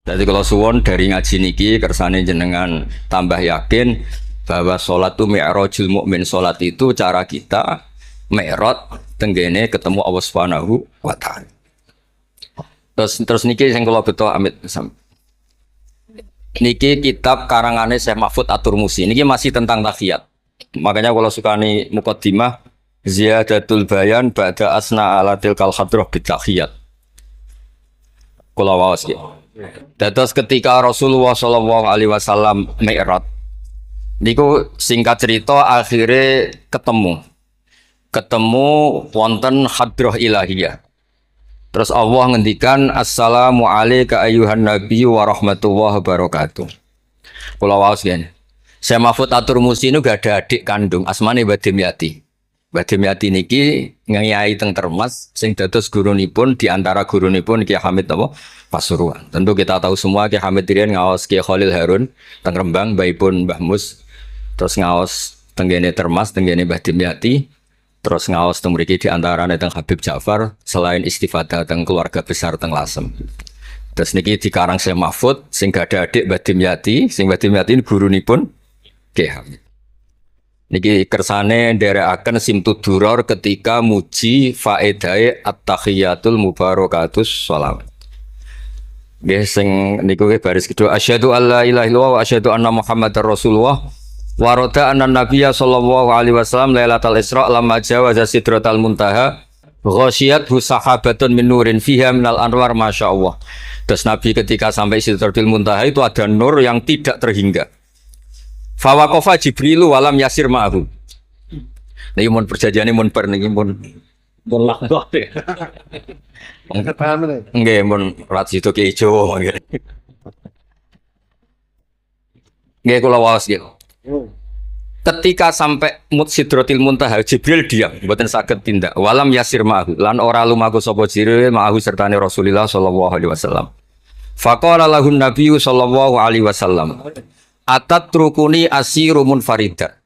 Jadi kalau suwon dari ngaji niki kersane jenengan tambah yakin bahwa sholat itu mi'rajul mukmin. Sholat itu cara kita mi'raj tenggene ketemu Allah Subhanahu wa taala. Terus niki sing kula beto amit niki kitab karangane Syekh Mahfud At-Turmusi. Niki masih tentang tahiyat. Makanya kalau sukani muqaddimah Ziyadatul Bayan ba'da asna ala tilkal hadrah bitahiyat. Kula waos iki. Dados ketika Rasulullah sallallahu alaihi wasallam mi'raj niku singkat cerita akhirnya ketemu wonten hadrah ilahiyah. Terus Allah ngendikan assalamu alayka ayyuhan nabiyyu wa rahmatullahi wabarakatuh. Kula waos ngene. Syekh Mahfud At-Turmusi niku gak ada adik kandung asmane Mbah Dimyati. Mbah Dimyati niki ngiyai teng Termas sing dados gurunipun di antara gurunipun Ki Hamid apa Pasuruan. Tentu kita tahu semua Ki Hamid riyen ngaos Ki Khalil Harun teng Rembang, mbaipun Mbah Mus. Terus ngaos tenggene Termas, tenggene Mbah Dimyati. Terus ngaos teng mriki di antarane teng Habib Ja'far, selain istifadah teng keluarga besar teng Lasem. Terus niki dikarang Syekh Mahfud sing gak ada adik Mbah Dimyati, sing Mbah Dimyati gurunipun Ki Hamid. Niki kersane nderekaken Simtud Duror ketika muji faedahe at-tahiyatul mubarakatus shalawat. Nggih sing niku baris kedua asyhadu alla ilaha illallah wa asyhadu anna muhammadar rasulullah wa rada anna nabiyya sallallahu alaihi wasallam lailatul isra lamma jawaza sidratal muntaha ghasyiyat sahabatun min nurin fiha minal anwar masyaallah. Terus Nabi ketika sampai sidratul muntaha itu ada nur yang tidak terhingga. Fawaqafa Jibrilu walam yasir ma'ahu. Niki mun perjanjiane mun per niki mun lahdoh. Nggih mun rat situ ki ijo nggih. Nggih kula waos nggih. Ketika sampai Sidratil Muntaha Jibril diam, mboten saged tindak. Walam yasir ma'ahu lan ora lumaku sapa Jibril ma'ahu sertane Rasulullah sallallahu alaihi wasallam. Faqala lahun nabiyyu sallallahu alaihi wasallam atat trukuni asiru munfarida.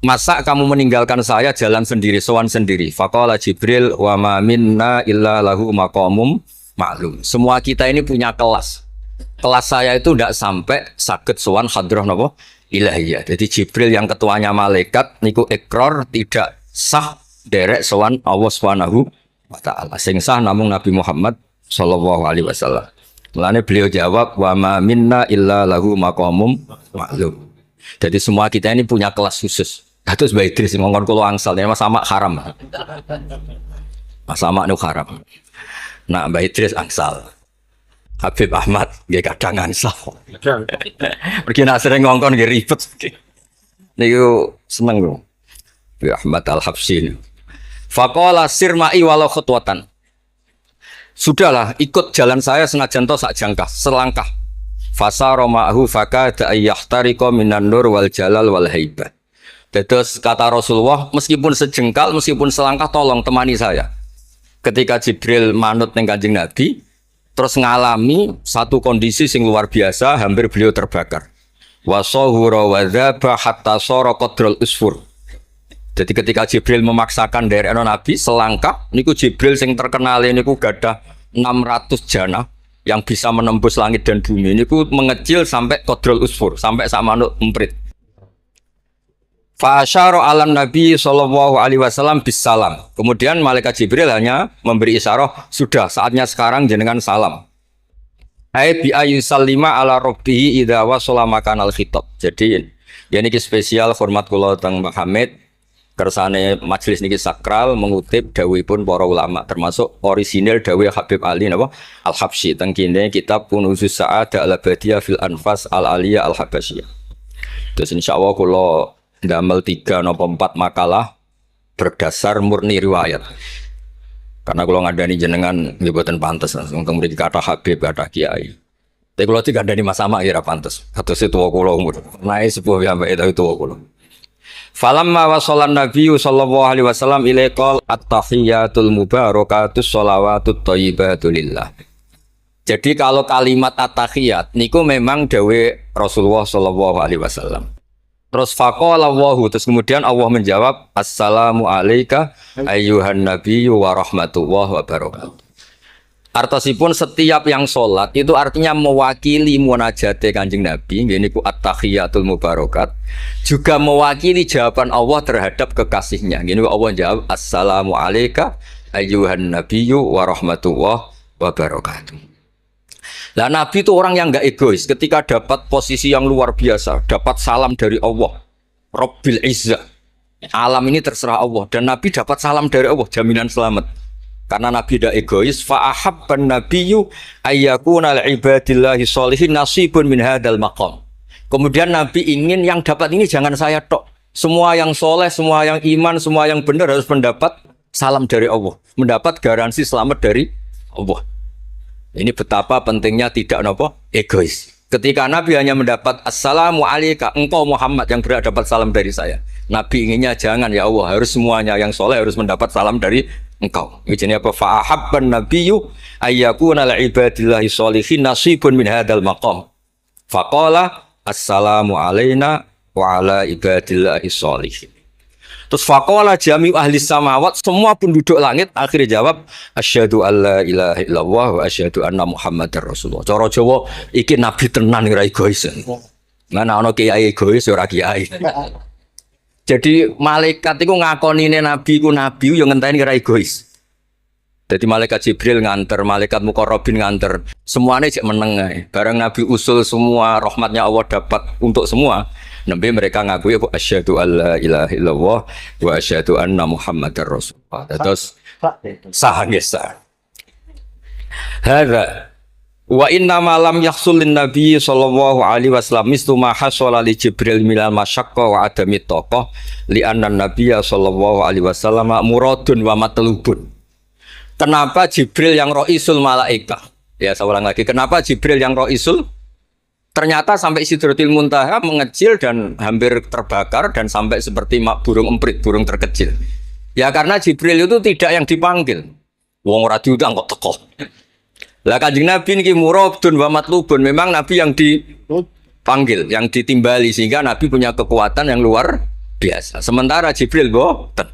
Masa kamu meninggalkan saya jalan sendiri, sowan sendiri. Faqala Jibril wa ma minna illa lahu maqamum ma'lum. Semua kita ini punya kelas. Kelas saya itu tidak sampai saged sowan hadrah napa ilahiyah. Jadi Jibril yang ketuanya malaikat niku ikrar tidak sah derek sowan Allah Subhanahu wa taala. Sing sah namung Nabi Muhammad sallallahu alaihi wasallam. Mulane beliau jawab wa ma minna illa lahu maqamum ma'lum. Jadi semua kita ini punya kelas khusus. Terus Mbah Idris ngongkon kula angsal ya Mas Samak haram. Mas Samak nu haram. Nah Mbah Idris angsal. Habib Ahmad nggih kadang angsal. Pergi nak sering ngongkon nggih ribet. Niku seneng lho. Habib Ahmad Al-Habsyi. Faqala sirma'i walau khutwatan. Sudahlah, ikut jalan saya senajan to sak jangkah, selangkah. Fasara ma'hu fakada ayyahtariqa minan nur wal jalal wal haibah. Terus kata Rasulullah, meskipun sejengkal, meskipun selangkah tolong temani saya. Ketika Jibril manut ning Kanjeng Nabi, terus ngalami satu kondisi sing luar biasa, hampir beliau terbakar. Wa sahura wa dzaba hatta sara qadrul usfur. Jadi ketika Jibril memaksakan dari Nabi selangkah, niku Jibril sing terkenal niku gadah 600 jana yang bisa menembus langit dan bumi. Niku mengecil sampai qadrul usfur, sampai sak manuk emprit. Fa asyara 'alan Nabi sallallahu alaihi wasallam bisalam. Kemudian malaikat Jibril hanya memberi isyarat, sudah saatnya sekarang jenengan salam. Ai bi ayyusallima ala rabbihi idza wasala makanal khitab. Jadi ya niki spesial hormat kula teng Mbah Hamid. Kersane majelis niki sakral mengutip dawuhipun para ulama termasuk orisinil dawuh Habib Ali napa Al-Habsyi teng kene kitab Kunuzus Sa'adah Al-Abadiyah fil Anfas Al-Aliyah Al-Habasyiyah. Terus insyaallah kula ndamel 3 napa 4 makalah berdasar murni riwayat. Karena kula ngandani jenengan nggih boten pantes langsung teng mriki kata Habib kata Kiai. Tapi kula digandani Mas Sama ya ora pantes. Kados tuwa kula umur. Nae sepuh piyambake tapi tuwa kula. Falamma wasallan nabiyyu sallallahu alaihi wasallam ilaikal at-tahiyatul mubarakatus sholawatut thayyibatu lillah. Jadi kalau kalimat at-tahiyat niku memang dawe Rasulullah sallallahu alaihi wasallam. Terus faqala Allahu, terus kemudian Allah menjawab assalamu alayka ayyuhan nabiyyu wa rahmatullahi wa barakatuh. Artosipun setiap yang sholat itu artinya mewakili munajate Kanjeng Nabi, ini ku at-tahiyatul mubarakat, juga mewakili jawaban Allah terhadap kekasihnya. Ini Allah jawab, assalamu alayka ayyuhan nabiyyu wa rahmatullah wa barakatuh. Nah, Nabi itu orang yang enggak egois. Ketika dapat posisi yang luar biasa, dapat salam dari Allah, Rabbil Izzah, alam ini terserah Allah, dan Nabi dapat salam dari Allah, jaminan selamat. Karena Nabi tidak egois, fa'ahabban nabiyyu ayyakuna li'ibadillahi sholihin nasibun min hadzal maqam. Kemudian Nabi ingin yang dapat ini jangan saya tok. Semua yang soleh, semua yang iman, semua yang benar harus mendapat salam dari Allah, mendapat garansi selamat dari Allah. Ini betapa pentingnya tidak egois. Ketika Nabi hanya mendapat assalamu alayka, engkau Muhammad yang berhak dapat salam dari saya. Nabi inginnya jangan, ya Allah, harus semuanya yang soleh harus mendapat salam dari engkau. Ini apa? Fa'ahabban nabiyyu ayyakuna li'ibadillahi sholihin nasibun min hadzal maqam. Faqala assalamu alayna wa ala ibadillahi sholihin. Terus faqala jami ahli samawat, semua penduduk langit akhirnya jawab asyhadu alla ilaha illallah wa asyhadu anna muhammadar rasulullah. Cara Jawa iki nabi tenan ora egois. Mana ana kiai egois ora kiai. Jadi malaikat itu ngakonine nabi ku nabi yo ngenteni ora egois. Jadi malaikat Jibril nganter, malaikat Muqarrabin nganter, semuanya cek meneng ae. Bareng Nabi usul semua rahmatnya Allah dapat untuk semua. Nabi mereka ngakui asyhadu alla ilaha illallah wa asyhadu anna muhammadar rasulullah. Terus sah nggih sah. Hadza wa inna ma lam yahsul lin nabi sallallahu alaihi wasallam mislu ma hasala li Jibril minal masyaqqa wa adami taqah li anna nabiyya sallallahu alaihi wasallam muradun wa matlubun. Kenapa Jibril yang roisul malaikat? Ya, saya ulang lagi. Kenapa Jibril yang roisul? Ternyata sampai Sidratil Muntaha mengecil dan hampir terbakar dan sampai seperti burung emprit, burung terkecil. Ya karena Jibril itu tidak yang dipanggil. Wong ora diundang kok teko. Lah Kanjeng Nabi niki muradun wa matlubun, memang Nabi yang dipanggil, yang ditimbali sehingga Nabi punya kekuatan yang luar biasa. Sementara Jibril boten.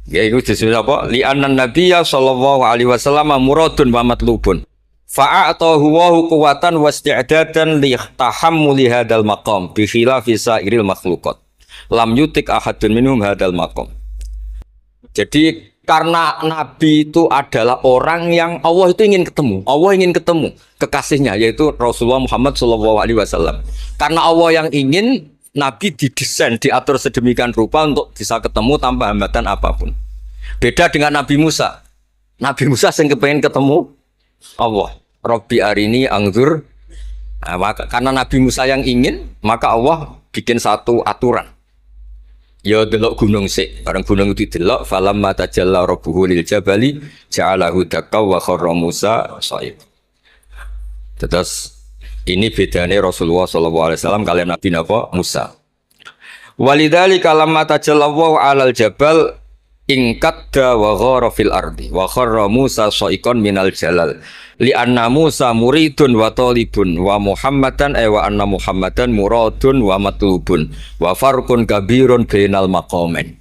Ya itu disebut apa? Li anna nabiyya sallallahu alaihi wasallam muradun wa matlubun. Fa'atahu wa quwwatan wasti'dadan li tahammuli hadzal maqam bi khilafi sa'iril makhluqat. Lam yutik ahadun minhum hadzal maqam. Jadi karena Nabi itu adalah orang yang Allah itu ingin ketemu. Allah ingin ketemu kekasihnya yaitu Rasulullah Muhammad sallallahu alaihi wasallam. Karena Allah yang ingin, Nabi didesain, diatur sedemikian rupa untuk bisa ketemu tanpa hambatan apapun. Beda dengan Nabi Musa. Nabi Musa yang kepengen ketemu Allah. Rabbi arini angzur. Nah, karena Nabi Musa yang ingin, maka Allah bikin satu aturan. Ya delok gunung sik, bareng gunung itu delok falamma tajalla rabbuhu lil jabali ja'alahu dakka wa kharra Musa shaib. Terus ini bedanya Rasulullah SAW kalian Nabi Musa. Walidzalika lamma tajallallahu 'alal jabal ingkadda wa ghara fil ardi wa kharra Musa sha'iqan minal jalal li anna Musa muridun wa talibun wa Muhammadan wa anna Muhammadan muradun wa matlubun wa farqun kabirun bainal maqamain.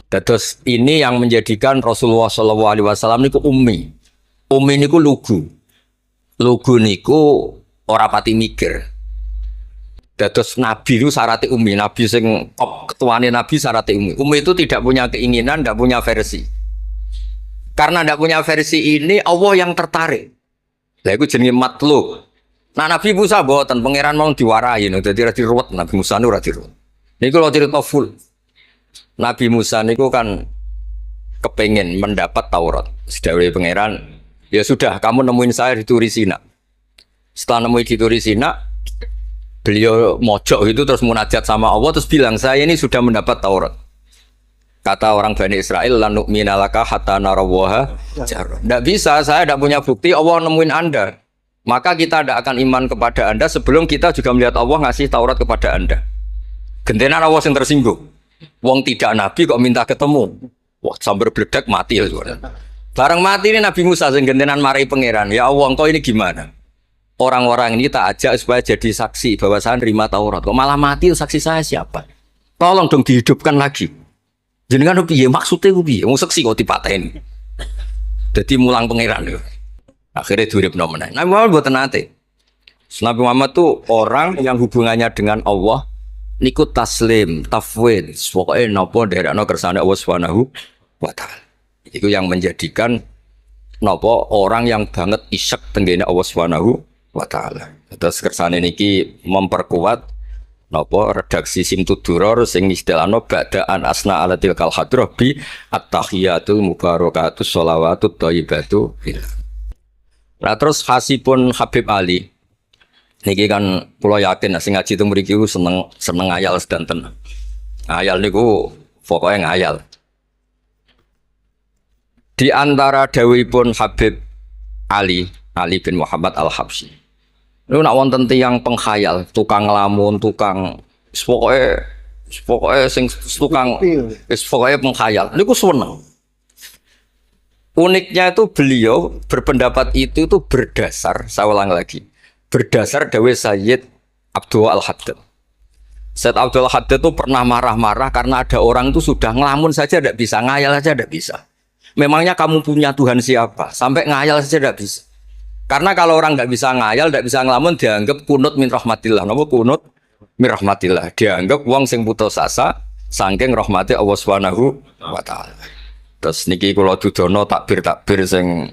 Terus ini yang menjadikan Rasulullah SAW niku ummi. Ummi niku lugu. Lugu niku ora pati mikir. Dados Nabi itu syaratnya ummi. Nabi sing ketuane Nabi syaratnya ummi. Ummi itu tidak punya keinginan, tidak punya versi. Karena tidak punya versi ini, Allah yang tertarik. Lah itu jenenge matlub. Nah Nabi Musa boten pangeran mau diwarai, dadi ra diruwet Nabi Musa nu ra diruwet. Niku lho cerita full. Nabi Musa niku kan kepengen mendapat Taurat. Sedawuhe pangeran, ya sudah kamu nemuin saya di Turi Sina. Setelah nemuin di Turi Sina, beliau mojok itu terus munajat sama Allah terus bilang saya ini sudah mendapat Taurat. Kata orang Bani Israel lan nu'mina laka hatta narawaha jar. Tidak bisa, saya tidak punya bukti Allah nemuin Anda. Maka kita tidak akan iman kepada Anda sebelum kita juga melihat Allah ngasih Taurat kepada Anda. Gentenan Allah yang tersinggung. Wong tidak nabi kok minta ketemu. Wah, sambar beledak mati ya. Bareng mati ini Nabi Musa sing gentenan marahi pangeran. Ya Allah, engkau ini gimana? Orang-orang ini tak ajak supaya jadi saksi bahwa saya nerima Taurat. Kok malah mati saksi saya siapa? Tolong dong dihidupkan lagi. Jenengan piye maksudnya piye? Wong saksi kok dipateni. Jadi mulang pangeran lho. Akhirnya diuripno meneh. Nabi Muhammad mboten nate. Nabi Muhammad tuh orang yang hubungannya dengan Allah niku taslim, tafwid, pokoknya napa nderekno kersane Allah Subhanahu wa taala. Itu yang menjadikan napa orang yang banget isyak tenggene Allah Subhanahu wa taala. Terus kersane niki memperkuat napa redaksi Simtuduror sing istilahno ba'daan asna alatil kal hadrah bi at-tahiyatul mubarakatus sholawatut thayyibatu billah. Nah terus hasipun Habib Ali niki kan kula yakin sing ngaji teng mriki seneng ngayal sedanten. Ngayal niku pokoke ngayal. Di antara dawuhipun Habib Ali bin Muhammad Al-Habsyi. Niku nak wonten tiyang penghayal, tukang nglamun, tukang pokoke sing tukang pokoke penghayal. Niku seneng. Uniknya itu beliau berpendapat itu berdasar, saya ulang lagi. Berdasar dawuh Sayyid Abdul Al-Haddad. Sayyid Abdul Al-Haddad itu pernah marah-marah karena ada orang itu sudah ngelamun saja tidak bisa, ngayal saja tidak bisa. Memangnya kamu punya Tuhan siapa? Sampai ngayal saja tidak bisa. Karena kalau orang nggak bisa ngayal, tidak bisa ngelamun, dianggap kunut min rahmatillah. Napa kunut min rahmatillah? Dianggap wong sing putus asa saking rahmati Allah Subhanahu wa taala. Terus niki kula dudono takbir sing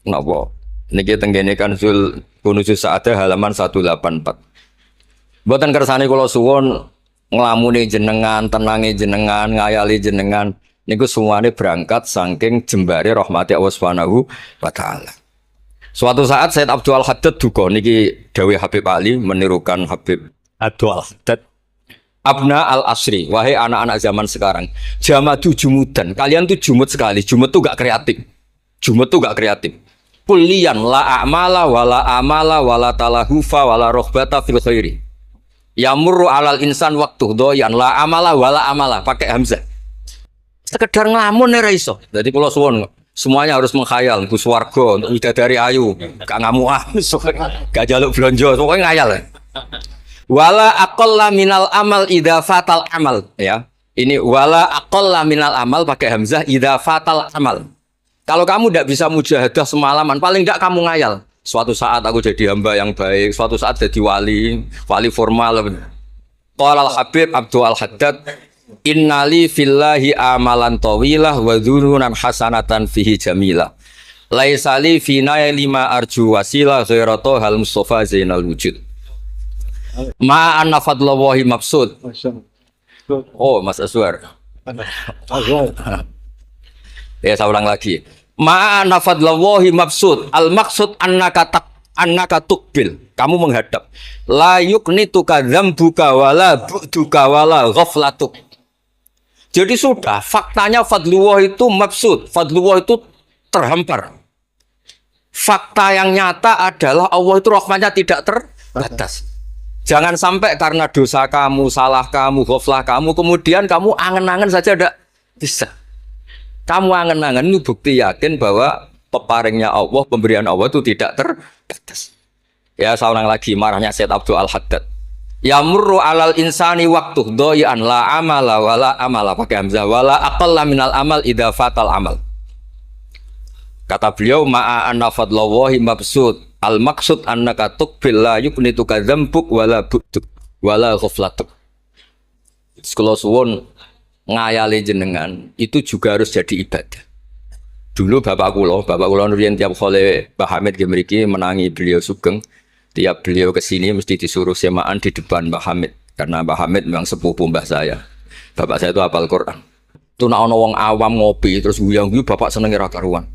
napa? Niki tenggene Kanzul Kunuzul Sa'adah halaman 184. Mboten kersane kula suwun nglamune jenengan, tenange jenengan, ngayali jenengan niku semuanya berangkat saking jembare rahmati Allah Subhanahu wa taala. Suatu saat Sayyid Abdul Al-Haddad duka niki dawuh Habib Ali menirukan Habib Abdul Al-Haddad. Abna al-asri, wahai anak-anak zaman sekarang, jamadu jumudan. Kalian tuh jumud sekali. Jumud tuh gak kreatif. Jumud tuh gak kreatif. Kulian la a'mala wala amala wala talahufa wala rohbata fil khairi. Yamurru alal insan waktu doyan la amala wala amala pakai hamzah. Sekedar ngelamun ora iso. Jadi kula suwun semuanya harus menghayal Gus Warga untuk widadari ayu, gak ngamuan, gak jaluk blonjo, pokoknya ngayal. Wala aqalla minal amal idza fatal amal ya. Ini wala aqalla minal amal pakai hamzah idza fatal amal. Kalau kamu tidak bisa mujahadah semalaman, paling tidak kamu ngayal. Suatu saat aku jadi hamba yang baik, suatu saat jadi wali formal. Qala al-Habib Abdul Al-Haddad, innali fillahi amalan tawilah wa dhununan hasanatan fihi jamilah. Laisa li fina lima arju wasilah ghairatu hal Mustafa Zainal Wujud. Ma anna fadlallahi mabsud. Oh, Mas Aswar. Ya, saya ulang lagi. Ma'ana fadlallahi mabsud. Al-maksud annaka tukbil. Kamu menghadap. La yuknituka dzambuka wala bu'duka wala ghaflatuk. Jadi sudah, faktanya fadlullah itu mabsud. Fadlullah itu terhampar. Fakta yang nyata adalah Allah itu rahmatnya tidak terbatas. Jangan sampai karena dosa kamu, salah kamu, ghaflah kamu, kemudian kamu angen-angen saja tidak bisa. Kamu angen-angen itu bukti yakin bahwa peparingnya Allah, pemberian Allah itu tidak terbatas. Ya, saya ulang lagi marahnya Sayyid Abdul Al-Haddad. Yamurru alal insani waktu doyan la amala wala amala pakai hamzah wala aqalla minal amal idza fatal amal. Kata beliau ma'a anna fadlallahi mabsud. Al maksud annaka tuqbil la yuknituka dzambuk wala bu'duk wala ghaflatuk. Kalau suwun ngayali jenengan itu juga harus jadi ibadah. Dulu bapak kula nurian tiap kali Mbah Hamid mriki menangi beliau sugeng, tiap beliau kesini mesti disuruh semaan di depan Mbah Hamid karena Mbah Hamid memang sepupu mbah saya. Bapak saya itu hafal Quran. Itu nak ono wong awam ngopi terus guyang-guyu bapak seneng ra karuan.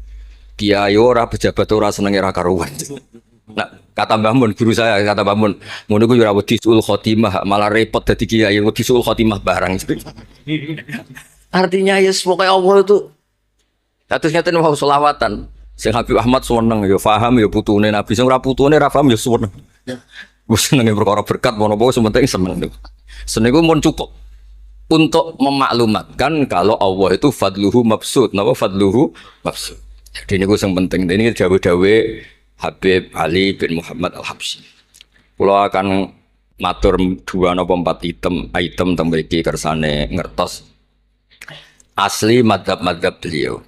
Kiai ora pejabat ora seneng ra karuan. Nah, kata Mbah Mun guru saya, kata Mbah Mun, ngono ku yo ora wedi sul khotimah, malah repot dadi kiai wedi sul khotimah barang. Artinya ya pokoke Allah itu terus ngeten mau selawatan. Sing Habib Ahmad seneng ya paham ya putune Nabi, sing ora putune ra paham ya seneng. Wis senenge perkara berkat mono-mono sementing seneng. Seneng iku mun cukup untuk memaklumatkan kalau Allah itu fadluhu mabsud. Napa fadluhu mabsud? Jadi niku sing penting. Ini dawuh-dawuh Habib Ali bin Muhammad Al-Habsyi. Kula akan matur 2 napa 4 item teng mriki kersane ngertos asli madzhab beliau.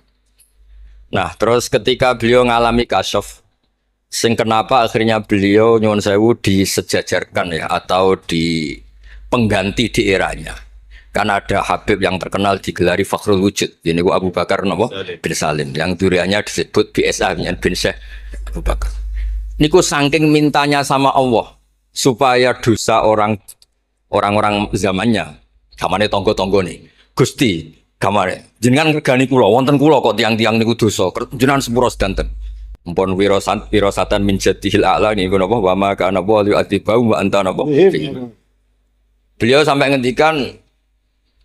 Nah, terus ketika beliau ngalami kasyaf, sing kenapa akhirnya beliau nyuwun sewu disejajarkan ya atau di pengganti di eranya. Karena ada Habib yang terkenal digelari Fakhrul Wujud. Ini Abu Bakar napa? Bin Salim. Yang duriannya disebut BSA bin Syekh Abu Bakar. Niku saking mintanya sama Allah supaya dosa orang-orang zamannya, kamane tonggo-tonggo nih. Gusti, kamane jenengan regani kula, wonten kula kok tiang-tiang niku dosa. Jenengan sepuro sedanten. Mpun wirosatan min jadihil a'la niku napa wa ma kana wa li'atibau wa anta napa. Beliau sampai ngendikan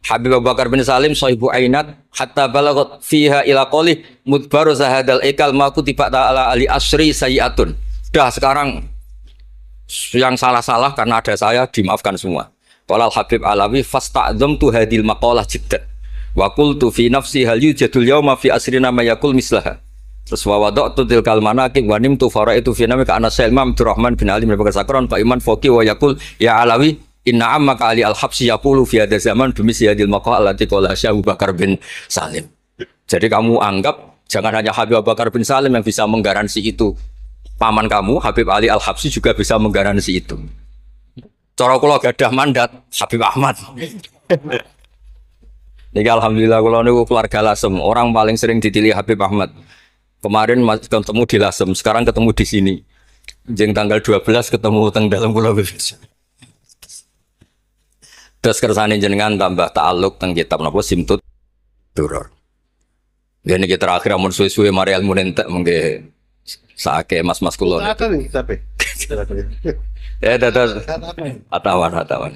Habib Abu Bakar bin Salim sahibu ainat hatta balagot fiha ila qoli mudbaru zahadal ikal ma kutiba ta'ala ali asri sayiatun. Dah sekarang yang salah-salah karena ada saya dimaafkan semua. Qala Habib Alawi fasta'dzamtu hadil maqalah jiddan wa qultu fi nafsi hal yujadul yawma fi asrina ma yaqul mislaha. Terus wa wada'tu tilkal manaqib wa nimtu faraitu fi namika ana Imam Abdurrahman bin Ali bin Bakar Sakron fa iman faqih wa yaqul ya Alawi inna amma kali al-habsi yaqulu fi hadha zaman bimisi hadil maqal allati qala Abu Bakar bin Salim. Jadi kamu anggap jangan hanya Habib Abu Bakar bin Salim yang bisa menggaransi itu. Paman kamu Habib Ali Al-Habsi juga bisa menggaransi itu. Cara kula gadah mandat Habib Ahmad. Niki alhamdulillah kula niku keluarga Lasem, orang paling sering dipilih Habib Ahmad. Kemarin ketemu di Lasem, sekarang ketemu di sini. Jeng tanggal 12 ketemu teng dalam Pulau Bebes. Terus kersane jenengan tambah ta'aluk teng kitab napa Simtut Duror. Dene iki terakhir amun suwe-suwe mari ilmu entek mengke saake mas-mas kula. Tapi. Ya dados atawan.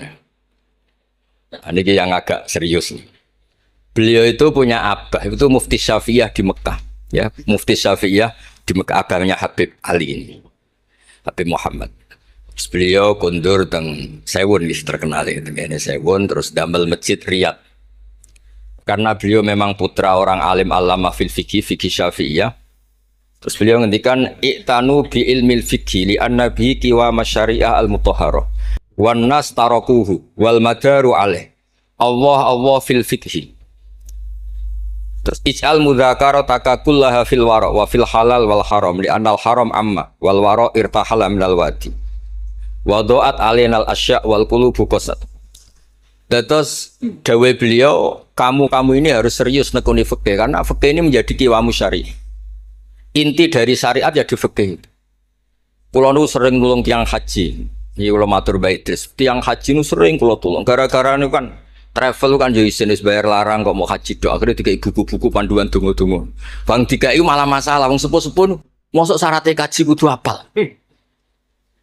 Niki yang agak serius nih. Beliau itu punya abah, itu Mufti Syafi'iyah di Mekah, ya, Mufti Syafi'iyah di Mekah, abahnya Habib Ali ini. Habib Muhammad. Terus beliau kundur teng Sewun wis terkenal itu kene Sewun terus damel masjid Riyadh. Karena beliau memang putra orang alim alama fil fikih Syafi'iyah. Terus beliau ngendikan i'tanu bi ilmil fikih li anna bihi qiwa masyari'ah al mutahharah wan nas tarakuhu wal madaru alaih. Allah fil fikih. Terus ij'al mudzakarata kullaha fil wara wa fil halal wal haram li anal haram amma wal wara irtahala minal wadi. Wadoat alinal asya wal qulubu qasat. Terus dawe beliau, kamu ini harus serius nekuni fikih karena fikih ini menjadi kiwamu syari. Inti dari syariat ya di fikih. Kula nu sering nulung tiang haji. Iki kula matur bae terus. Tiang haji nu sering kula tulung. Gara-gara niku kan travel kan yo isin wis bayar larang kok mau haji dok. Akhirnya dikai buku-buku panduan donga-donga. Bang dikai malah masalah wong sepuh-sepuh mosok syaratnya kaji kudu apal.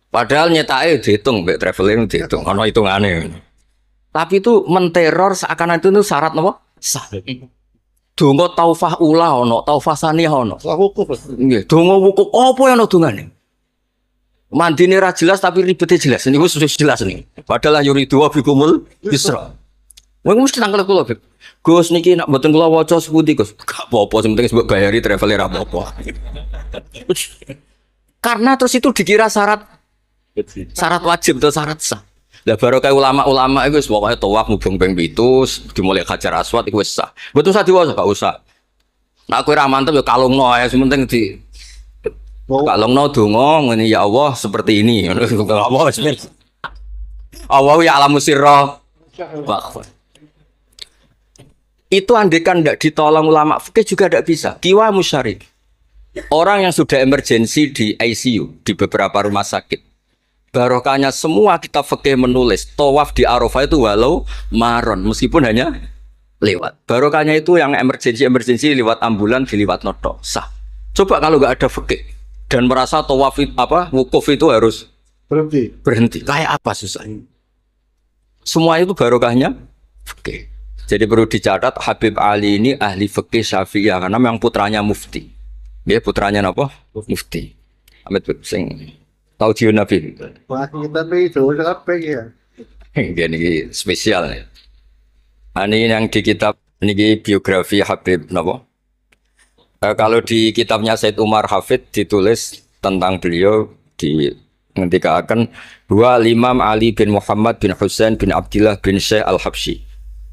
Padahal nyetake dihitung, mbek traveling dihitung, ana hitungane. Tapi itu menteror seakan itu syarat napa? Sah. Donga taufah ula ana, taufah saniyah ana. Wukuf. Nggih, donga wukuf apa yang ana dongane? Mandine ra jelas tapi ribete jelas. Niku wis jelas nih. Padahal yuridu wa bikumul yusra. Wong mesti nangkel kula, Beb. Gus niki nak mboten kula waca sepundi, Gus. Gak apa-apa, sing penting mbok bayari traveler ra apa-apa. Karena terus itu dikira syarat wajib atau syarat sah. Lah baru kayak ulama-ulama itu pokoknya tawaf mubeng ping 7 dimulai Hajar Aswad itu sah. Betul usah diwasa gak usah. Nah aku ra mantep ya kalungno ae sementing di kalungno donga ngene ya Allah seperti ini. Allah bismillah. Allah ya alamu sirra. Itu andekan enggak ditolong ulama fikih juga enggak bisa. Kiwa musyari. Orang yang sudah emergensi di ICU di beberapa rumah sakit. Barokahnya semua kitab fikih menulis tawaf di Arafah itu walau maron meskipun hanya lewat. Barokahnya itu yang emergensi lewat ambulan diliwat noto sah. Coba kalau nggak ada fikih dan merasa tawaf wukuf itu harus berhenti. Kayak apa susah? Semua itu barokahnya fikih. Jadi perlu dicatat Habib Ali ini ahli fikih Syafi'iyah karena memang putranya mufti. Dia putranya apa? Mufti. Ahmed sing tahu jiun Nabi. Wah, kita itu apa ya? Ini spesial nih. Ini yang di kitab ini biografi Habib napa? Kalau di kitabnya Said Umar Hafid ditulis tentang beliau di ngendikaken dua Imam Ali bin Muhammad bin Husain bin Abdullah bin Syekh Al-Habsyi.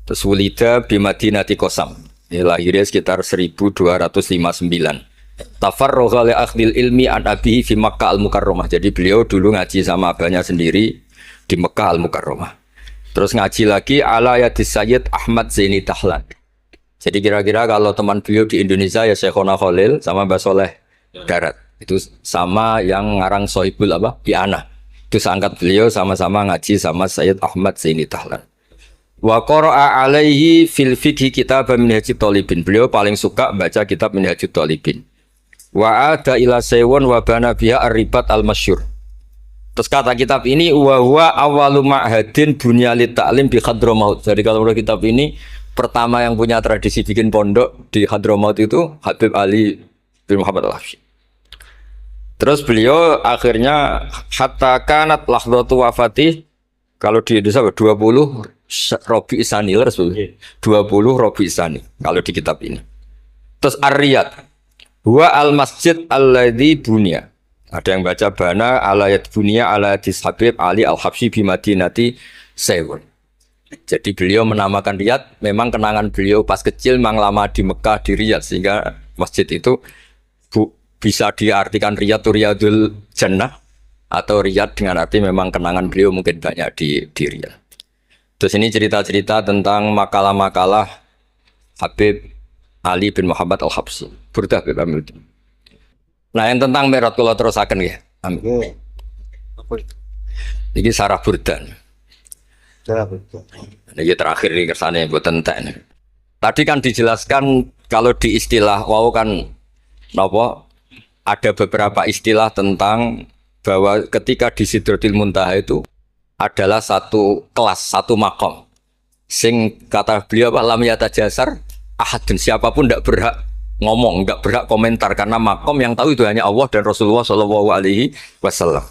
Terus wulida bi Madinati Qasam. Ya, lahirnya sekitar 1259. Tafarragha li akhdil ilmi an abihi fi Makkah al-Mukarramah. Jadi beliau dulu ngaji sama abahnya sendiri di Mekah al-Mukarramah. Terus ngaji lagi ala yadis Sayyid Ahmad Zaini Dahlan. Jadi kira-kira kalau teman beliau di Indonesia ya Syekhona Khalil sama Mbah Soleh Darat. Itu sama yang ngarang Sohibul Bi'ana. Itu seangkat beliau sama-sama ngaji sama Sayyid Ahmad Zaini Dahlan. Wa qara'a alaihi fil fiqhi kitab Minhajut Thalibin. Beliau paling suka baca kitab Minhajut Thalibin. Wa ada ila sewon wa bana biha ar-ribat al-masyhur. Terus kata kitab ini wa huwa awwalu ma'hadin bunyalit ta'lim bi Hadramaut. Jadi kalau menurut kitab ini pertama yang punya tradisi bikin pondok di Hadramaut itu Habib Ali bin Muhammad Al-Habsyi. Terus beliau akhirnya hatta kanat lahdatu wafati, kalau di Indonesia 20 Robi Isani, 20 Robi Isani kalau di kitab ini. Terus Ar-Riyad huwa al-masjid alladzi bunya. Ada yang baca bana alayat bunya ala Habib Ali Al-Habsyi bi Madinati Sewon. Jadi beliau menamakan Riyadh, memang kenangan beliau pas kecil memang lama di Mekah di Riyadh, sehingga masjid itu bisa diartikan Riyadh itu Riyadul Jannah, atau Riyadh dengan arti memang kenangan beliau mungkin banyak di Riyadh. Terus ini cerita-cerita tentang makalah-makalah Habib Ali bin Muhammad Al-Habsyi. Burdah Habib Amil. Nah yang tentang Mi'raj kalau terusaken ya. Amin. Ini sarah burdah. Ini terakhir ini kersane mboten entek. Tadi kan dijelaskan kalau di istilah wau kan napa ada beberapa istilah tentang bahwa ketika di Sidratil Muntaha itu adalah satu kelas, satu makom. Sing kata beliau apa lam yatajasar ahad, dan siapapun tidak berhak ngomong, tidak berhak komentar, karena makom yang tahu itu hanya Allah dan Rasulullah SAW.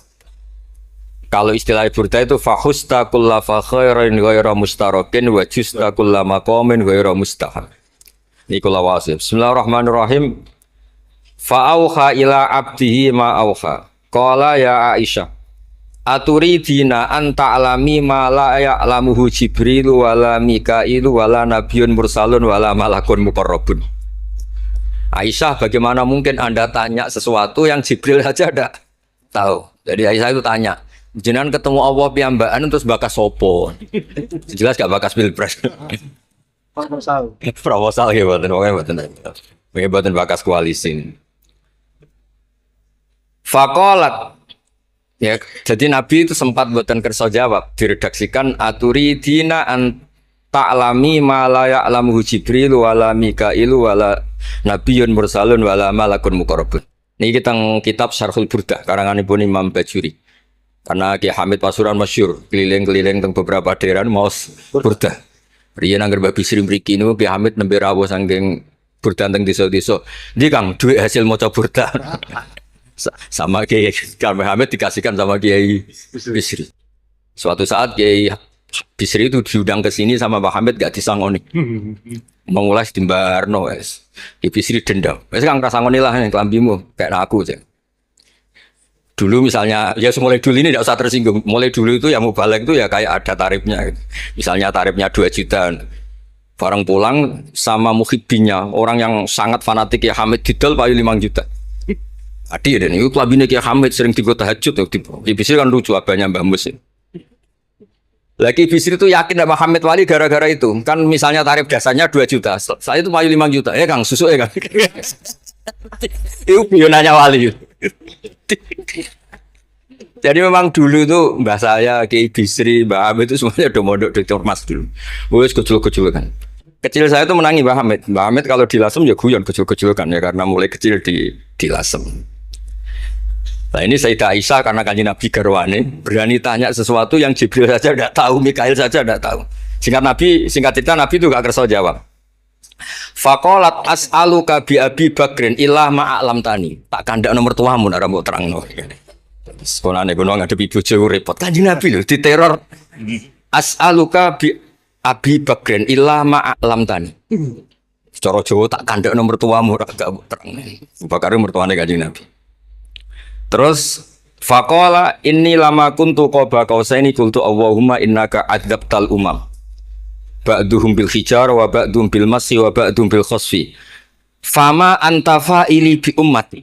Kalau istilah burda itu fahusta kulla fakhairin ghaira mustarakin wa justa kulla maqamin ghaira mustahab. Ini kula wasif. Bismillahirrahmanirrahim. Fa'auha ila abdihi ma auha. Qala ya Aisyah, aturidina an ta'lami ma la ya'lamuhu Jibril wala Mikailu wala nabiyyun mursalun wala malakun muqarrabun. Aisyah, bagaimana mungkin Anda tanya sesuatu yang Jibril saja tidak tahu? Jadi Aisyah itu tanya, jenengan ketemu Allah piyambakan terus bakas sopo? Jelas gak bakas pilpres. Proposal. Proposal ya mboten bakas koalisi. Faqalat, ya, jadi Nabi itu sempat mboten kersa jawab, diredaksikan aturidina an ta'lami ma la ya'lamuhu Jibril wala Mikailu wala nabiyyun mursalun wala malakun muqarrabun. Niki teng kitab Syarhul Burdah karanganipun Imam Bajuri. Karena Ki Hamid Pasuruan masyhur keliling-keliling teng beberapa daerah maos Burdah. Riyen angger Mbah Bisri mriki niku Ki Hamid nembe rawuh saking Burdah teng desa-desa. Ndi Kang duwe hasil maca Burdah. Sama Kiai Mbah Hamid dikasihkan sama Kiai Bisri. Suatu saat Kiai Bisri itu diundang ke sini sama Mbah Hamid gak disangoni. Mengulas di Mbarno wes. Kiai Bisri dendam. Wes Kang rasangoni lah kelambimu kayak aku aja. Dulu misalnya, ya mulai dulu ini tidak usah tersinggung. Mulai dulu itu yang mau balik itu ya kayak ada tarifnya. Misalnya tarifnya 2 juta. Barang pulang sama muhibbinya, orang yang sangat fanatik ya Hamid didol payu 5 juta. Adi dan itu kelabine Kiai Hamid sering tiba tahajud. Kiai Bisri kan lucu abahnya Mbah Mus. Lagi Bisri itu yakin sama Hamid Wali gara-gara itu. Kan misalnya tarif dasarnya 2 juta. Saya itu payu 5 juta. Ya Kang, susu ya Kang. Itu bionanya Wali. Jadi memang dulu itu mbah saya, Kiai Bisri, Mbah Hamid itu semuanya udah mondok Dr. Mas dulu. Wes kecil-kecil kan. Kecil saya itu menangi Mbah Hamid. Mbah Hamid kalau di Lasem ya guyon kecil-kecil kan ya karena mulai kecil di Lasem. Nah ini Sayyidah Aisyah karena kanjeng Nabi garwane berani tanya sesuatu yang Jibril saja tidak tahu, Mikail saja tidak tahu. Singkat cerita Nabi itu gak kersa jawab. Faqalat as'aluka bi Abi Bakrin illa ma'alam tani. Tak kandak nomor tuamu nek mbok terangno. Sekolahane kono ngadepi bojo repot. Kanjeng Nabi lho diteror. As'aluka bi Abi Bakrin illa ma'alam tani. Cara Jawa tak kandak nomor tuamu ora gak terang. Bakare mertuane Kanjeng Nabi. Terus faqala inni lama kuntu qaba qausaini qultu Allahumma innaka adzabtal umam. ba'duhum bil hijar wa ba'duhum bil masi wa ba'duhum bil khosfi. Fama antafa ili bi ummati.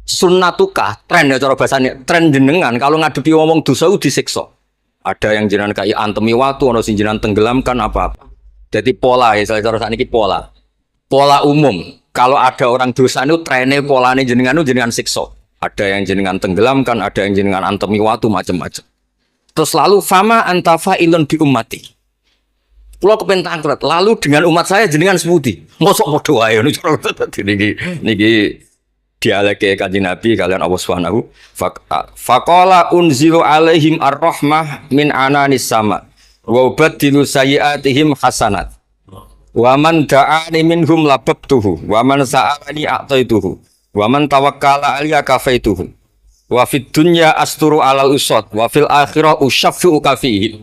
Sunnatuka, tren ya cara bahasanya, tren jenengan kalau ngadepi ngomong dosa disiksa. Ada yang jenengan kayak antemi watu, ono sing jenengan tenggelamkan apa-apa. Jadi pola ya, cara sakniki pola. Pola umum. Kalau ada orang dosa itu trennya polane jenengan itu jenengan siksa. Ada yang jenengan tenggelamkan, ada yang jenengan antemi watu macam-macam. Terus lalu fama antafa ilun bi ummati. Kulo kepen tangkret, lalu dengan umat saya jenengan sebuti. Mosok padha wae niki dialeke Kanjeng Nabi kalian Allah Subhanahu faqala unzilu alaihim ar-rahmah min ananis sama wa ubaddilu sayyi'atihim hasanat wa man da'ani minhum lababtuhu wa man sa'alani a'taituhu wa man tawakkala alayya kafaituhu wa fid dunya asturu alal usad wa fil akhirah usyaffi'u kafihi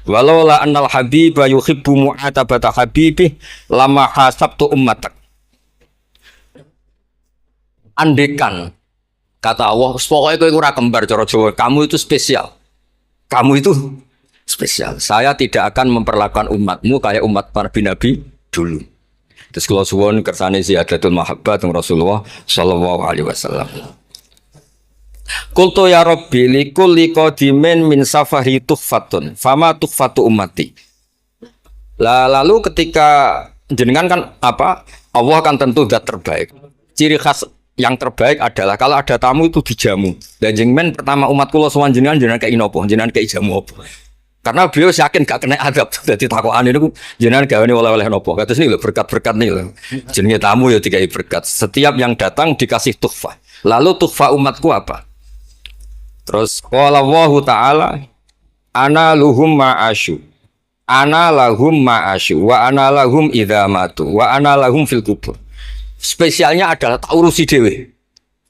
walau la annal habiba yuhibbu mu'atabata habibih lama hasabtu ummatak. Andekan kata Allah, pokoknya kowe ora kembar cara Jawa, kamu itu spesial. Kamu itu spesial. Saya tidak akan memperlakukan umatmu kayak umat para nabi dulu. Terus kalau suwun kersane ziyadatul mahabbah teng Rasulullah sallallahu alaihi wasallam. Qultu ya Rabbi likulli qadimin min safari tuhfatun fama tuhfatu ummati. Lalu ketika jenengan kan apa? Allah kan tentu zat terbaik. Ciri khas yang terbaik adalah kalau ada tamu itu dijamu. Dan jenengan pertama umat kula sowan jenengan kayak inopo, jenengan kayak jamu apa. Karena beliau yakin gak kena adab. Jadi takokan itu jenengan gawane oleh-oleh nopo. Kados ini lho berkat-berkat nih lho. Jenenge tamu ya dikai berkat. Setiap yang datang dikasih tuhfah. Lalu tuhfah umatku apa? Terus qala Allahu taala ana luhum ma'asyu. Ana lahum ma'asyu wa ana lahum idza matu wa ana lahum fil kubur. Spesialnya adalah tak urusi dewe.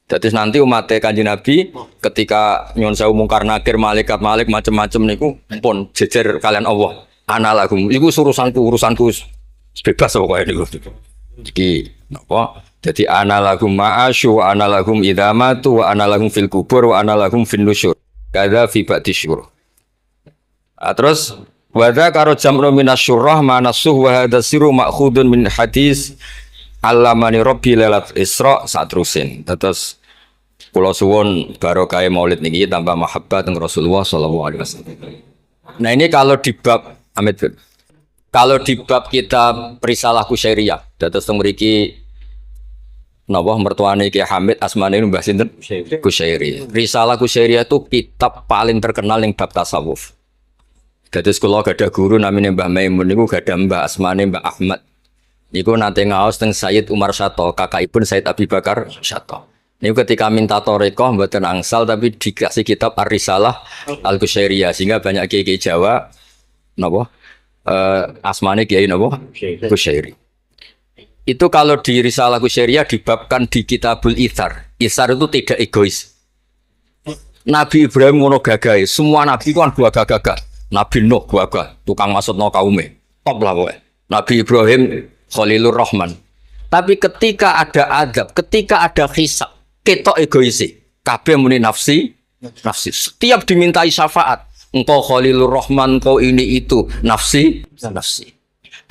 Jadi nanti umat Kanjeng Nabi ketika nyon sewu mungkar nakir malaikat macam-macam niku pun jejer kalian Allah. Ana lahum iku urusanku bebas pokoknya niku. Iki napa? Jadi ana lahum ma'asyu wa ana lahum idza matu wa ana lahum fil kubur wa ana lahum fin nusyur. Kadza fi ba'di syurur. Terus wa dzakara jam'u minasyurrah ma nasuh wa hadza sirru ma'khudun min hadis Allamani Rabbi lailat Isra satrusin. Terus kula suwun barokah Maulid niki tambah mahabbah teng Rasulullah sallallahu alaihi wasallam. Nah, ini kalau di bab Amit. Kalau di bab kitab Risalah Kusyairiyah, dados teng mriki napa mertuane Ki Hamid asmane Mbah sinten? Kusyairi. Risalah Kusyairiyah itu kitab paling terkenal ning bab tasawuf. Dados kula gadah guru namine Mbah Maimun niku gadah Mbah asmane Mbah Ahmad. Niku nate ngaos teng Sayyid Umar Syato, kakakipun Sayyid Abi Bakar Syato. Niku ketika minta thariqah mboten angsal tapi dikasih kitab Ar-Risalah Al-Kusyairiyah sehingga banyak kiai Jawa napa asmane kiai napa Kusyairi. Itu kalau di Risalah Kusyairiyah dibabkan di Kitabul Itsar. Itsar itu tidak egois. Nabi Ibrahim ngono gagahe, semua nabi kan gagah-gagah. Nabi Nuh gagah, tukang maksudno kaume. Top lah kowe. Nabi Ibrahim Khalilur Rahman. Tapi ketika ada adab, ketika ada hisab, ketok egoisi. Kabeh muni nafsi. Setiap dimintai syafaat, engkau Khalilur Rahman, engkau ini itu, nafsi.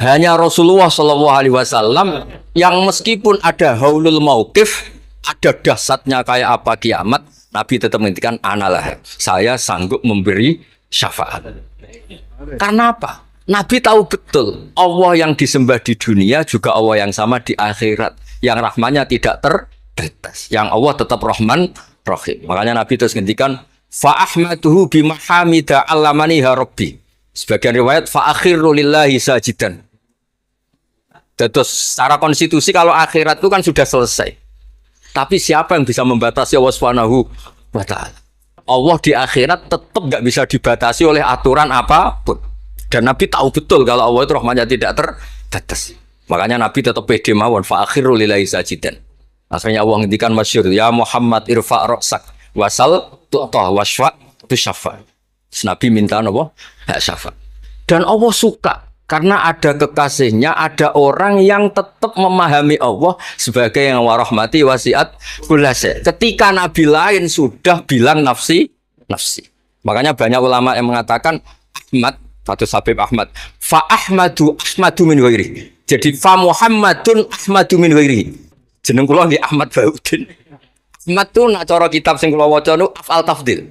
Hanya Rasulullah Shallallahu Alaihi Wasallam yang meskipun ada haulul mauqif, ada dahsyatnya kayak apa kiamat, Nabi tetap menghentikan analah. Saya sanggup memberi syafaat. Karena apa? Nabi tahu betul Allah yang disembah di dunia juga Allah yang sama di akhirat, yang rahmannya tidak terbatas, yang Allah tetap Rahman Rahim. Makanya Nabi terus ngendikan fa ahmaduhu bimahamida allamaniha rabbi. Sebagian riwayat fa akhiru lillahi sajidan. Terus secara konstitusi kalau akhirat itu kan sudah selesai. Tapi siapa yang bisa membatasi Allah Subhanahu wa taala? Allah di akhirat tetap nggak bisa dibatasi oleh aturan apapun. Dan Nabi tahu betul kalau Allah itu rahmatnya tidak terbatas. Makanya Nabi tetap pede mawon fa akhiru lillahi sajidan. Akhirnya Allah ngendikan masyhur ya Muhammad irfa' ra'sak wasal tu'ta wasfa' tusyafa. Nabi minta apa? Hak syafaat. Dan Allah suka karena ada kekasihnya, ada orang yang tetap memahami Allah sebagai yang warahmati wasiat kulase. Ketika Nabi lain sudah bilang nafsi. Makanya banyak ulama yang mengatakan Ahmad Kata Habib Ahmad, fa Ahmadu min ghairi. Jadi fa Muhammadun Ahmadu min ghairi. Jeneng kula nggih Ahmad Baudin. Ahmad tu nak cara kitab sing kula waca nu afal tafdil.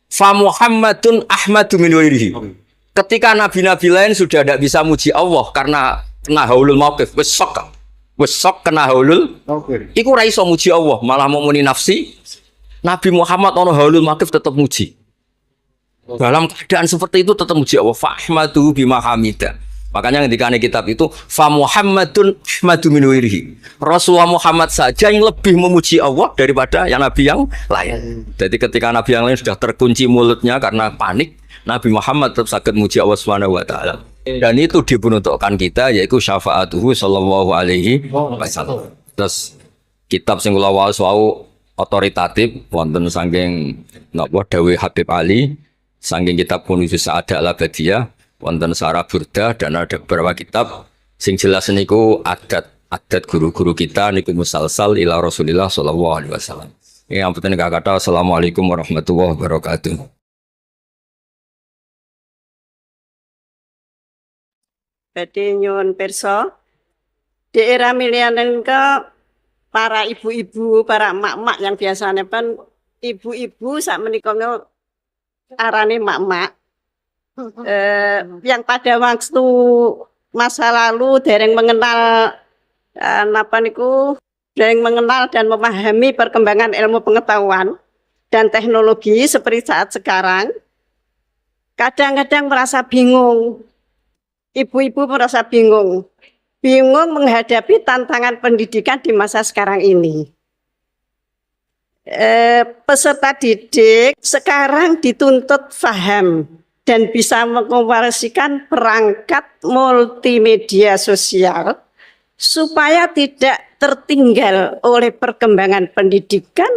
Fa Muhammadun Ahmadu min ghairi. Ketika nabi-nabi lain sudah tidak bisa muji Allah karena kena haulul mauqif, wis sok kena haulul. Oke. Iku ra iso muji Allah, malah mau muni nafsi. Nabi Muhammad ono haulul mauqif tetap muji. Dalam keadaan seperti itu tetap muji Allah. Fahmadu bima hamida. Makanya ketika kitab itu fa Muhammadun Ahmadu min ghairihi. Rasulullah Muhammad saja yang lebih memuji Allah daripada yang nabi yang lain. Jadi ketika nabi yang lain sudah terkunci mulutnya karena panik, Nabi Muhammad tetap sakit muji Allah Subhanahu wa taala. Dan itu dibentukkan kita yaitu syafaatuhu sallallahu alaihi wasallam. Terus kitab sing kula waos wau otoritatif wonten saking napa dawuh Habib Ali, saking kitab Kunuzus Sa'adah Al-Abadiyah, wonten Sarah Burda dan ada beberapa kitab sing jelas niku adat guru-guru kita niku musalsal ila Rasulillah sallallahu alaihi wasallam. Yang penting kata assalamualaikum warahmatullahi wabarakatuh. Badhe nyuwun pirsa, di era milenial ke para ibu-ibu, para emak-emak yang biasanya kan ibu-ibu sak menika arane emak-emak. Yang pada waktu masa lalu dereng mengenal dereng mengenal dan memahami perkembangan ilmu pengetahuan dan teknologi seperti saat sekarang, kadang-kadang merasa bingung. Ibu-ibu merasa bingung menghadapi tantangan pendidikan di masa sekarang ini. Peserta didik sekarang dituntut paham dan bisa mengoperasikan perangkat multimedia sosial supaya tidak tertinggal oleh perkembangan pendidikan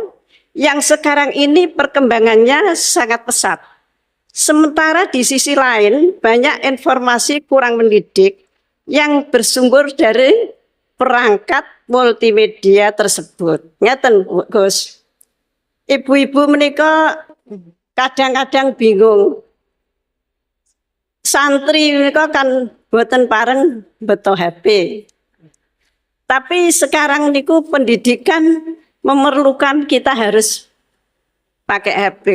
yang sekarang ini perkembangannya sangat pesat. Sementara di sisi lain banyak informasi kurang mendidik yang bersumber dari perangkat multimedia tersebut. Ngeten Gus. Ibu-ibu menika kadang-kadang bingung. Santri menika kan boten pareng beto HP. Tapi sekarang niku pendidikan memerlukan kita harus pakai HP.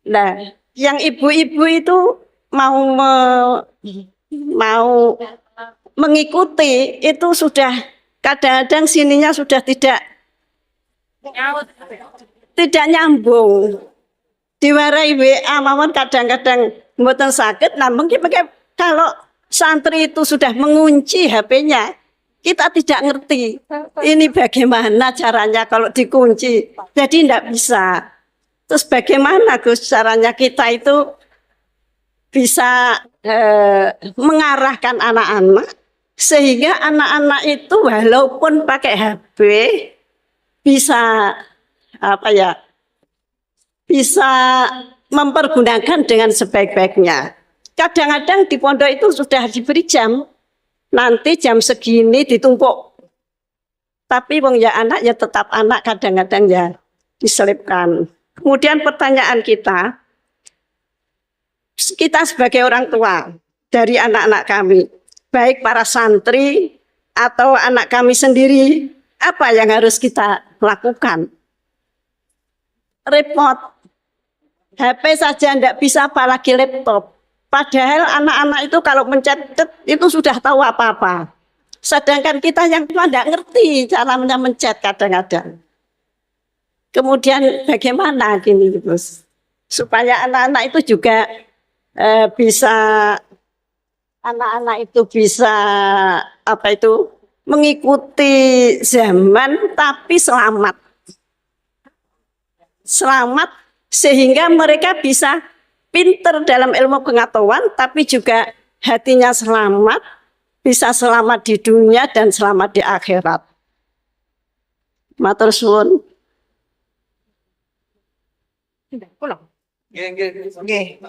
Nah, yang ibu-ibu itu mau mengikuti itu sudah kadang-kadang sininya sudah tidak nyambung. Diwarai WA mawon kadang-kadang mboten saged, namun kalau santri itu sudah mengunci HP-nya, kita tidak ngerti ini bagaimana caranya kalau dikunci. Jadi tidak bisa. Terus bagaimana Gus caranya kita itu bisa mengarahkan anak-anak sehingga anak-anak itu walaupun pakai HP bisa bisa mempergunakan dengan sebaik-baiknya. Kadang-kadang di pondok itu sudah diberi jam, nanti jam segini ditumpuk. Tapi wong ya anak ya tetap anak, kadang-kadang ya diselipkan. Kemudian pertanyaan kita sebagai orang tua dari anak-anak kami, baik para santri atau anak kami sendiri, apa yang harus kita lakukan? Repot, HP saja tidak bisa apalagi laptop. Padahal anak-anak itu kalau mencet itu sudah tahu apa-apa. Sedangkan kita yang tidak ngerti caranya mencet kadang-kadang. Kemudian bagaimana gini Gus? Supaya anak-anak itu juga bisa mengikuti zaman tapi selamat sehingga mereka bisa pinter dalam ilmu pengetahuan tapi juga hatinya selamat, bisa selamat di dunia dan selamat di akhirat. Matur suwun. Nggih.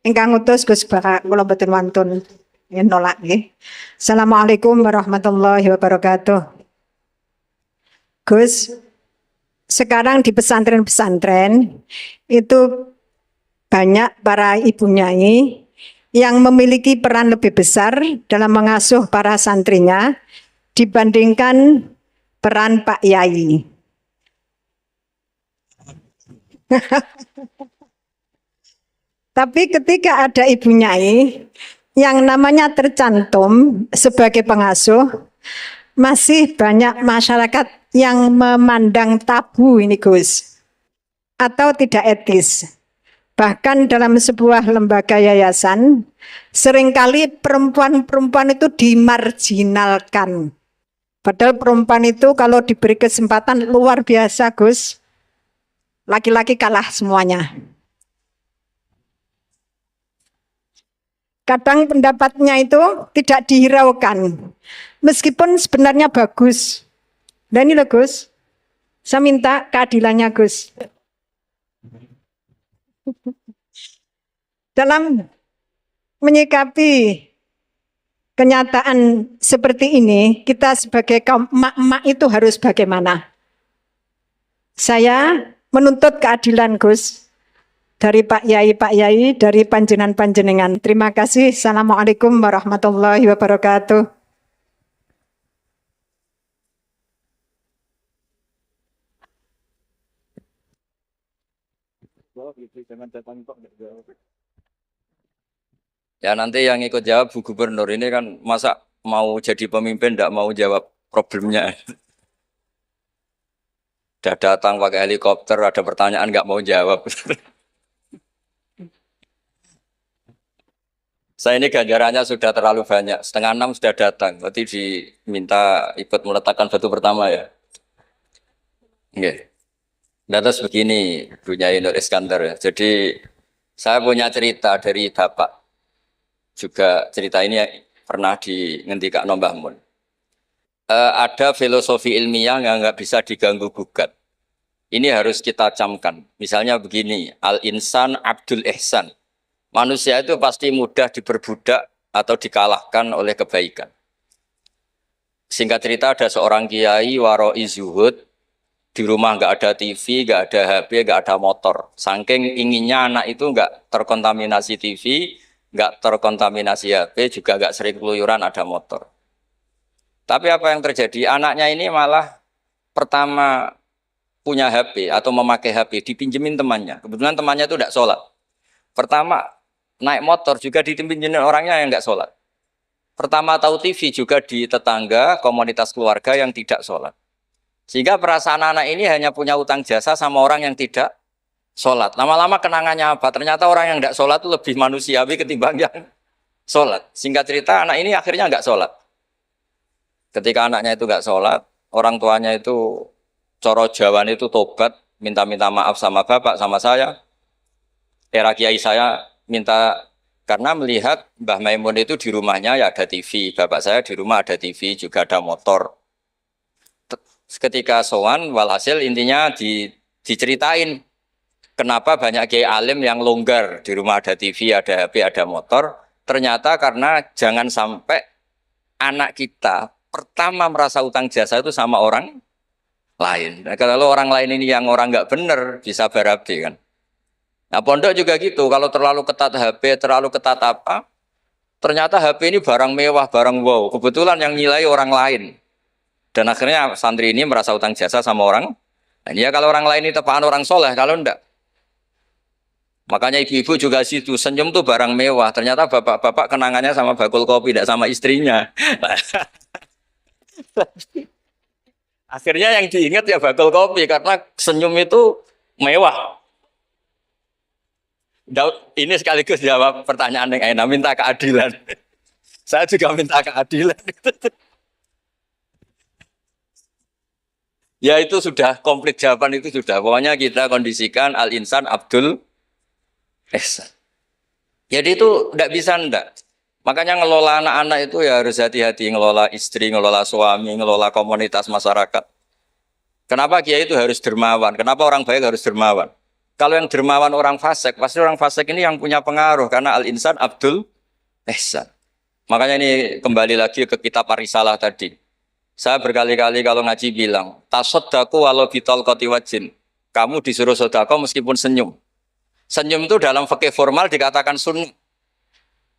Ingkang ngutus Gus Bapak kula boten wantun yen nolak nggih. Assalamualaikum warahmatullahi wabarakatuh. Gus, sekarang di pesantren-pesantren itu banyak para ibu nyai yang memiliki peran lebih besar dalam mengasuh para santrinya dibandingkan peran Pak Yai. Tapi ketika ada ibu nyai yang namanya tercantum sebagai pengasuh, masih banyak masyarakat yang memandang tabu ini Gus, atau tidak etis. Bahkan dalam sebuah lembaga yayasan, seringkali perempuan-perempuan itu dimarginalkan. Padahal perempuan itu kalau diberi kesempatan luar biasa Gus, laki-laki kalah semuanya. Kadang pendapatnya itu tidak dihiraukan, meskipun sebenarnya bagus. Dan ini loh Gus, saya minta keadilannya Gus. Dalam menyikapi kenyataan seperti ini, kita sebagai kaum emak-emak itu harus bagaimana? Saya menuntut keadilan Gus, dari Pak Yai, dari panjenengan-panjenengan. Terima kasih. Assalamualaikum warahmatullahi wabarakatuh. Ya nanti yang ikut jawab Bu Gubernur ini kan masa mau jadi pemimpin tidak mau jawab problemnya. Udah datang pakai helikopter, ada pertanyaan nggak mau jawab. Saya ini ganjarannya sudah terlalu banyak, 5:30 sudah datang, berarti diminta ikut meletakkan batu pertama ya. Oke. Nah, terus begini, Bu Nyai Nur Iskandar ya. Jadi saya punya cerita dari Bapak. Juga cerita ini pernah dihentikan Mbah Mun. Ada filosofi ilmiah yang nggak bisa diganggu gugat. Ini harus kita camkan. Misalnya begini, al-insan abdul ihsan. Manusia itu pasti mudah diperbudak atau dikalahkan oleh kebaikan. Singkat cerita ada seorang kiai waroi zuhud, di rumah nggak ada TV, nggak ada HP, nggak ada motor. Saking inginnya anak itu nggak terkontaminasi TV, nggak terkontaminasi HP, juga nggak sering keluyuran ada motor. Tapi apa yang terjadi? Anaknya ini malah pertama punya HP atau memakai HP, dipinjemin temannya. Kebetulan temannya itu tidak sholat. Pertama naik motor juga dipinjemin orangnya yang nggak sholat. Pertama tahu TV juga di tetangga, komunitas keluarga yang tidak sholat. Sehingga perasaan anak ini hanya punya utang jasa sama orang yang tidak sholat. Lama-lama kenangannya apa? Ternyata orang yang tidak sholat itu lebih manusiawi ketimbang yang sholat. Singkat cerita anak ini akhirnya nggak sholat. Ketika anaknya itu nggak sholat, orang tuanya itu coro Jawa itu tobat, minta-minta maaf sama bapak, sama saya. Era kiai saya minta, karena melihat Mbah Maimun itu di rumahnya ya ada TV, bapak saya di rumah ada TV, juga ada motor. Ketika sowan, walhasil intinya diceritain kenapa banyak kiai alim yang longgar di rumah ada TV, ada HP, ada motor. Ternyata karena jangan sampai anak kita pertama merasa utang jasa itu sama orang lain. Nah, kalau orang lain ini yang orang nggak benar bisa berabe kan. Nah pondok juga gitu, kalau terlalu ketat HP, terlalu ketat apa, ternyata HP ini barang mewah, barang wow. Kebetulan yang nilai orang lain. Dan akhirnya santri ini merasa utang jasa sama orang. Nah, ya kalau orang lain ini tepaan orang soleh, kalau enggak. Makanya ibu-ibu juga situ, senyum tuh barang mewah. Ternyata bapak-bapak kenangannya sama bakul kopi, tidak sama istrinya. Akhirnya yang diingat ya bakul kopi, karena senyum itu mewah. Ini sekaligus jawab pertanyaan yang enak, minta keadilan. Saya juga minta keadilan. Ya itu sudah komplit jawaban itu sudah. Pokoknya kita kondisikan al-insan abdul ihsan. Jadi itu tidak bisa ndak. Makanya ngelola anak-anak itu ya harus hati-hati, ngelola istri, ngelola suami, ngelola komunitas masyarakat. Kenapa kiai itu harus dermawan? Kenapa orang baik harus dermawan? Kalau yang dermawan orang fasik, pasti orang fasik ini yang punya pengaruh karena al-insan abdul ihsan. Makanya ini kembali lagi ke kitab Ar-Risalah tadi. Saya berkali-kali kalau ngaji bilang, tasodaku walau bitol koti wajin. Kamu disuruh sodako meskipun senyum. Senyum itu dalam fikih formal dikatakan sunnah.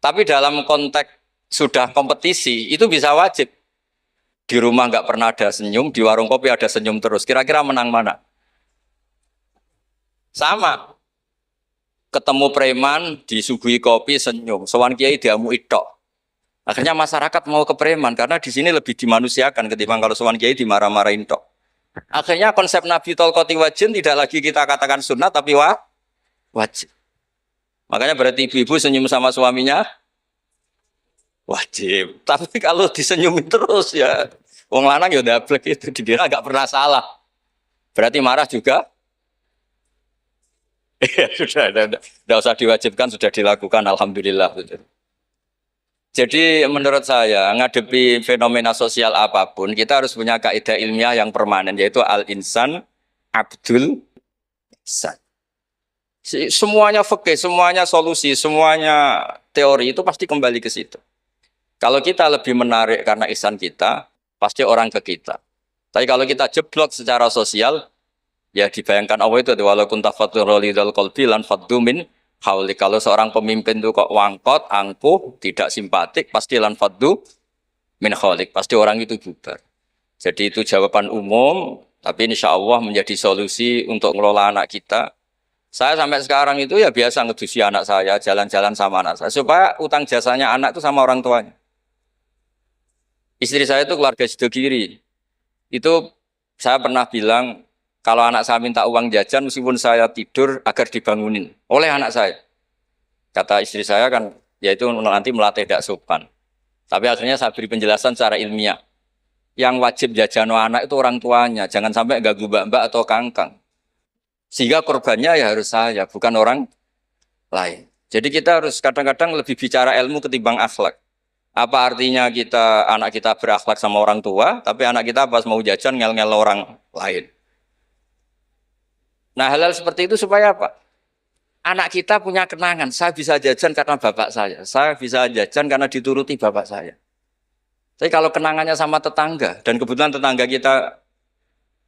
Tapi dalam konteks sudah kompetisi itu bisa wajib. Di rumah nggak pernah ada senyum, di warung kopi ada senyum terus. Kira-kira menang mana? Sama. Ketemu preman, disuguhi kopi, senyum. Sowan kiai diamu itok. Akhirnya masyarakat mau ke preman karena di sini lebih dimanusiakan ketimbang kalau sowan kiai dimarah-marahin tok. Akhirnya konsep Nabi Tolkoti Wajin tidak lagi kita katakan sunnah tapi wajib. Makanya berarti ibu-ibu senyum sama suaminya wajib. Tapi kalau disenyumin terus ya wong lanang ya dablek itu dikira nggak pernah salah. Berarti marah juga. Ya sudah, tidak usah diwajibkan, sudah dilakukan, alhamdulillah. Jadi menurut saya ngadepi fenomena sosial apapun kita harus punya kaidah ilmiah yang permanen yaitu al-insan abdul ihsan. Semuanya fikih, semuanya solusi, semuanya teori itu pasti kembali ke situ. Kalau kita lebih menarik karena ihsan kita, pasti orang ke kita. Tapi kalau kita jeblok secara sosial, ya dibayangkan Allah itu walau kunta faturolidal qalbi lan faddu min haulik. Kalau seorang pemimpin itu kok wangkot, angkuh, tidak simpatik, pasti lan faddu min haulik. Pasti orang itu bubar. Jadi itu jawaban umum, tapi insya Allah menjadi solusi untuk mengelola anak kita. Saya sampai sekarang itu ya biasa ngedusi anak saya, jalan-jalan sama anak saya. Supaya utang jasanya anak itu sama orang tuanya. Istri saya itu keluarga Sidogiri. Itu saya pernah bilang, kalau anak saya minta uang jajan, meskipun saya tidur agar dibangunin oleh anak saya. Kata istri saya kan, yaitu nanti melatih tidak sopan. Tapi akhirnya saya beri penjelasan secara ilmiah. Yang wajib jajan anak itu orang tuanya, jangan sampai ganggu mbak-mbak atau kangkang. Sehingga korbannya ya harus saya, bukan orang lain. Jadi kita harus kadang-kadang lebih bicara ilmu ketimbang akhlak. Apa artinya anak kita berakhlak sama orang tua, tapi anak kita pas mau jajan ngel-ngel orang lain. Nah hal-hal seperti itu supaya apa? Anak kita punya kenangan, saya bisa jajan karena bapak saya bisa jajan karena dituruti bapak saya. Tapi kalau kenangannya sama tetangga, dan kebetulan tetangga kita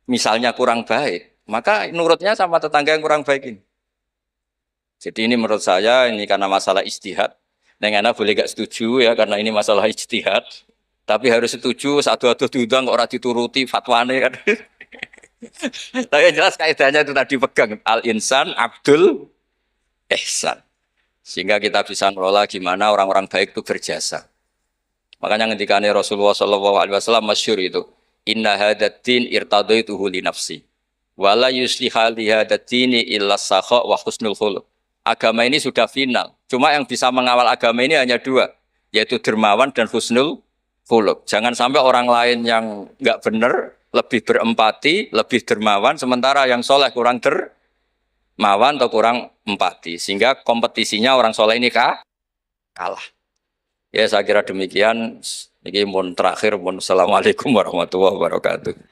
misalnya kurang baik, maka nurutnya sama tetangga yang kurang baik ini. Jadi ini menurut saya, ini karena masalah ijtihad. Neng anak boleh gak setuju ya, karena ini masalah ijtihad. Tapi harus setuju, satu-satu diundang, orang dituruti, fatwane kan. Tapi yang jelas kaidahnya itu tadi pegang al-insan abdul ihsan. Sehingga kita bisa mengelola gimana orang-orang baik itu berjasa. Makanya ngendikane Rasulullah SAW masyhur itu, inna hadatin irtadaituhu li nafsi wala yusliha li hadatini illa sakha wa husnul khuluq. Agama ini sudah final. Cuma yang bisa mengawal agama ini hanya dua, yaitu dermawan dan husnul khuluq. Jangan sampai orang lain yang nggak benar lebih berempati, lebih dermawan, sementara yang soleh kurang dermawan atau kurang empati. Sehingga kompetisinya orang soleh ini kalah. Ya saya kira demikian. Ini mohon terakhir, mohon assalamualaikum warahmatullahi wabarakatuh.